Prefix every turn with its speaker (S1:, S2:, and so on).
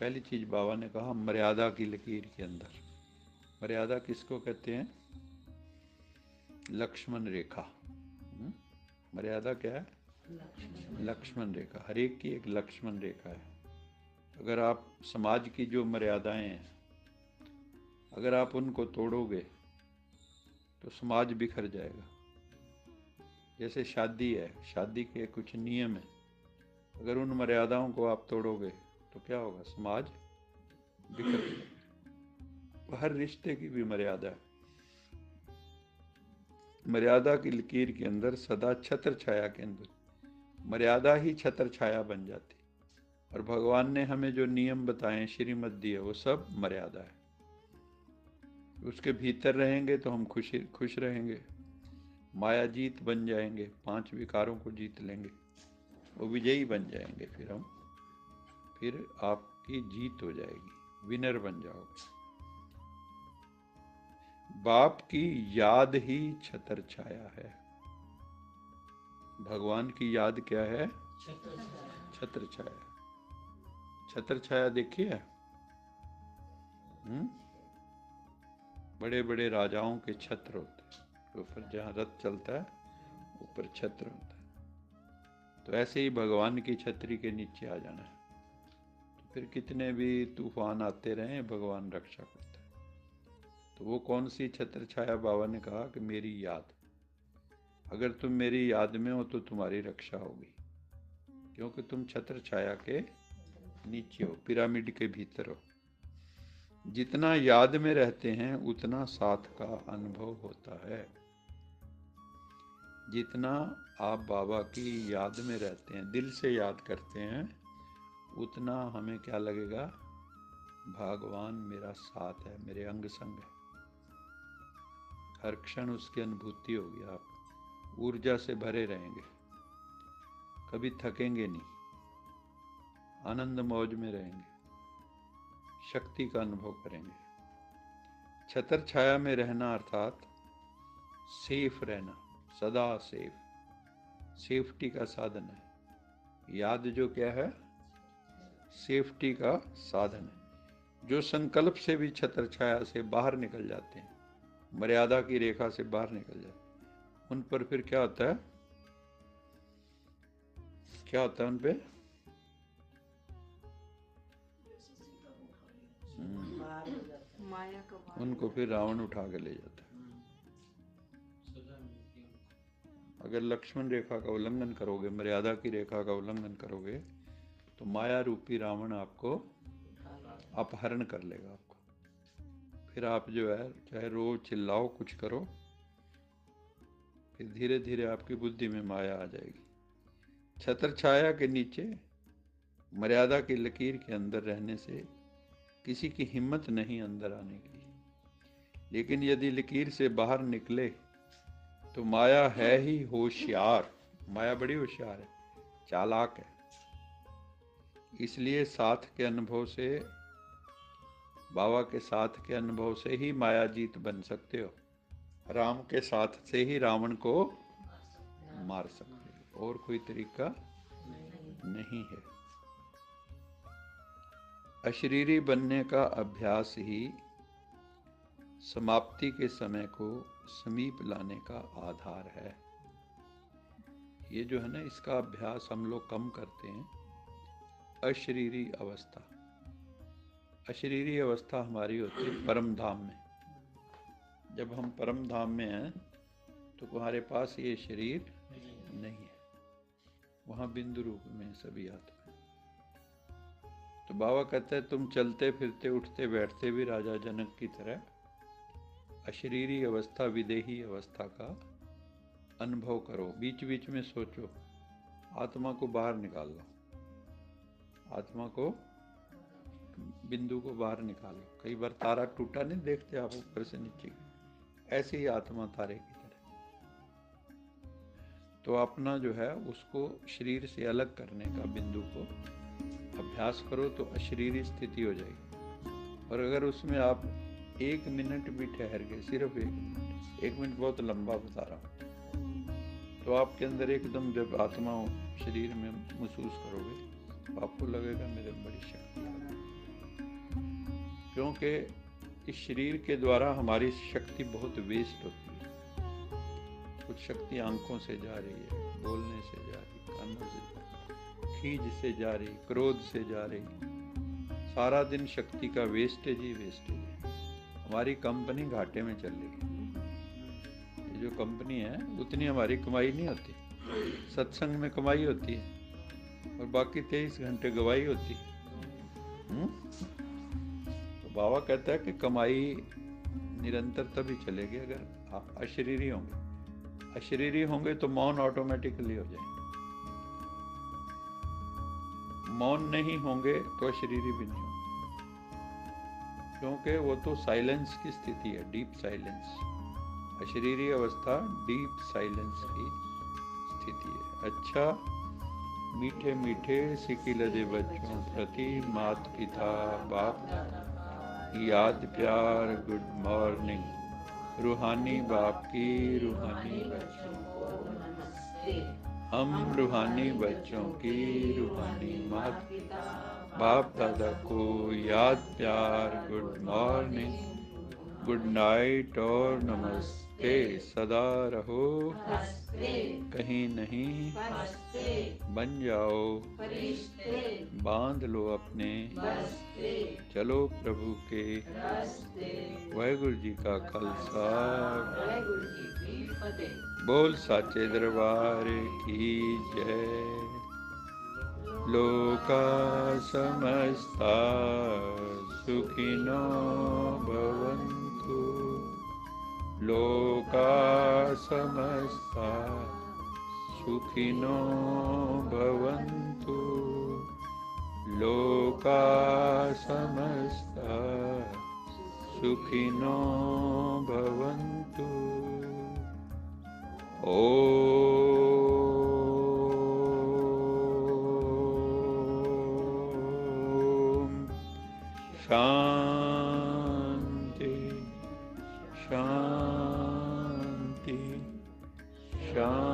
S1: पहली चीज बाबा ने कहा मर्यादा की लकीर के अंदर। मर्यादा किसको कहते हैं? लक्ष्मण रेखा। मर्यादा क्या है? लक्ष्मण रेखा। हर एक की एक लक्ष्मण रेखा है। अगर आप समाज की जो मर्यादाएं हैं अगर आप उनको तोड़ोगे तो समाज बिखर जाएगा। जैसे शादी है, शादी के कुछ नियम है, अगर उन मर्यादाओं को आप तोड़ोगे तो क्या होगा? समाज बिखर जाएगा। हर रिश्ते की भी मर्यादा है। मर्यादा की लकीर के अंदर सदा छत्र छाया के अंदर मर्यादा ही छत्र छाया बन जाती। और भगवान ने हमें जो नियम बताए, श्रीमत दी है, वो सब मर्यादा है। उसके भीतर रहेंगे तो हम खुश रहेंगे, माया जीत बन जाएंगे, 5 विकारों को जीत लेंगे, वो विजयी बन जाएंगे। फिर आपकी जीत हो जाएगी, विनर बन जाओगे। बाप की याद ही छत्र छाया है। भगवान की याद क्या है? छत्र छाया। छत्र छाया देखी है? बड़े बड़े राजाओं के छत्र होते हैं, ऊपर जहाँ रथ चलता है ऊपर छत्र होता है। तो ऐसे ही भगवान की छतरी के नीचे आ जाना है, तो फिर कितने भी तूफान आते रहें भगवान रक्षा करता है। तो वो कौन सी छत्र छाया? बाबा ने कहा कि मेरी याद। अगर तुम मेरी याद में हो तो तुम्हारी रक्षा होगी, क्योंकि तुम छत्र छाया के नीचे हो, पिरामिड के भीतर हो। जितना याद में रहते हैं उतना साथ का अनुभव होता है। जितना आप बाबा की याद में रहते हैं, दिल से याद करते हैं, उतना हमें क्या लगेगा? भगवान मेरा साथ है, मेरे अंग संग है। हर क्षण उसकी अनुभूति होगी। आप ऊर्जा से भरे रहेंगे, कभी थकेंगे नहीं, आनंद मौज में रहेंगे, शक्ति का अनुभव करेंगे। छत्र छाया में रहना अर्थात सेफ रहना, सदा सेफ, सेफ्टी का साधन है। याद जो क्या है? सेफ्टी का साधन है। जो संकल्प से भी छत्र छाया से बाहर निकल जाते हैं, मर्यादा की रेखा से बाहर निकल जाते हैं, उन पर फिर क्या होता है? क्या होता है उन पे? उनको फिर रावण उठा के ले जाता है। अगर लक्ष्मण रेखा का उल्लंघन करोगे, मर्यादा की रेखा का उल्लंघन करोगे, तो माया रूपी रावण आपको अपहरण कर लेगा आपको। फिर आप जो है चाहे रोज चिल्लाओ, कुछ करो, फिर धीरे धीरे आपकी बुद्धि में माया आ जाएगी। छत्र छाया के नीचे मर्यादा की लकीर के अंदर रहने से किसी की हिम्मत नहीं अंदर आने की। लेकिन यदि लकीर से बाहर निकले तो माया है ही होशियार। माया बड़ी होशियार है, चालाक है। इसलिए साथ के अनुभव से, बाबा के साथ के अनुभव से ही माया जीत बन सकते हो। राम के साथ से ही रावण को मार सकते हो, और कोई तरीका नहीं है। अशरीरी बनने का अभ्यास ही समाप्ति के समय को समीप लाने का आधार है। ये जो है ना, इसका अभ्यास हम लोग कम करते हैं। अशरीरी अवस्था, अशरीरी अवस्था हमारी होती है परम धाम में। जब हम परम धाम में हैं तो तुम्हारे पास ये शरीर नहीं है, वहाँ बिंदु रूप में सभी आत्मा। तो बाबा कहते हैं तुम चलते फिरते उठते बैठते भी राजा जनक की तरह अशरीरी अवस्था, विदेही अवस्था का अनुभव करो। बीच बीच में सोचो, आत्मा को बाहर निकाल लो, आत्मा को, बिंदु को बाहर निकालो। कई बार तारा टूटा नहीं देखते आप ऊपर से नीचे, ऐसे ही आत्मा तारे की तरह। तो अपना जो है उसको शरीर से अलग करने का बिंदु को अभ्यास करो तो अशरीरी स्थिति हो जाएगी। और अगर उसमें आप 1 मिनट भी ठहर गए, सिर्फ 1 मिनट बहुत लंबा बता रहा हूँ, तो आपके अंदर एकदम जब आत्मा शरीर में महसूस करोगे तो आपको लगेगा मेरे बड़ी शक्ति है। क्योंकि इस शरीर के द्वारा हमारी शक्ति बहुत वेस्ट होती है। कुछ शक्ति आंखों से जा रही है, बोलने से जा रही, कानों से जा रही, खींच से जा रही, क्रोध से जा रही। सारा दिन शक्ति का वेस्टेज ही वेस्टेज है। हमारी कंपनी घाटे में चल रही है। ये जो कंपनी है उतनी हमारी कमाई नहीं होती। सत्संग में कमाई होती है और बाकी 23 घंटे गवाही होती है। तो बाबा कहता है कि कमाई निरंतर तभी चलेगी अगर आप अशरीरी होंगे। अशरीरी होंगे तो मौन ऑटोमेटिकली हो जाएंगे। मौन नहीं होंगे तो अशरीरी भी नहीं होंगे, क्योंकि वो तो साइलेंस की स्थिति है, डीप साइलेंस। अशरीरी अवस्था डीप साइलेंस की स्थिति है। अच्छा, मीठे मीठे सिकिलदे बच्चों प्रति माता पिता बाप याद प्यार, गुड मॉर्निंग। रूहानी बाप की रूहानी बच्चों को नमस्ते। हम रूहानी बच्चों की रूहानी माता बाप दादा को याद प्यार, गुड मॉर्निंग, गुड नाइट और नमस्ते। सदा रहो कहीं नहीं, बन जाओ बांध लो अपने, चलो प्रभु के वाहेगुरु जी का खालसा, बोल साचे दरबार की जय। लोका समस्ता सुखिनो भवन्तु, लोका समस्ता सुखिनो भवन्तु, लोका समस्ता सुखिनो भवन्तु। शांति शांति शांति।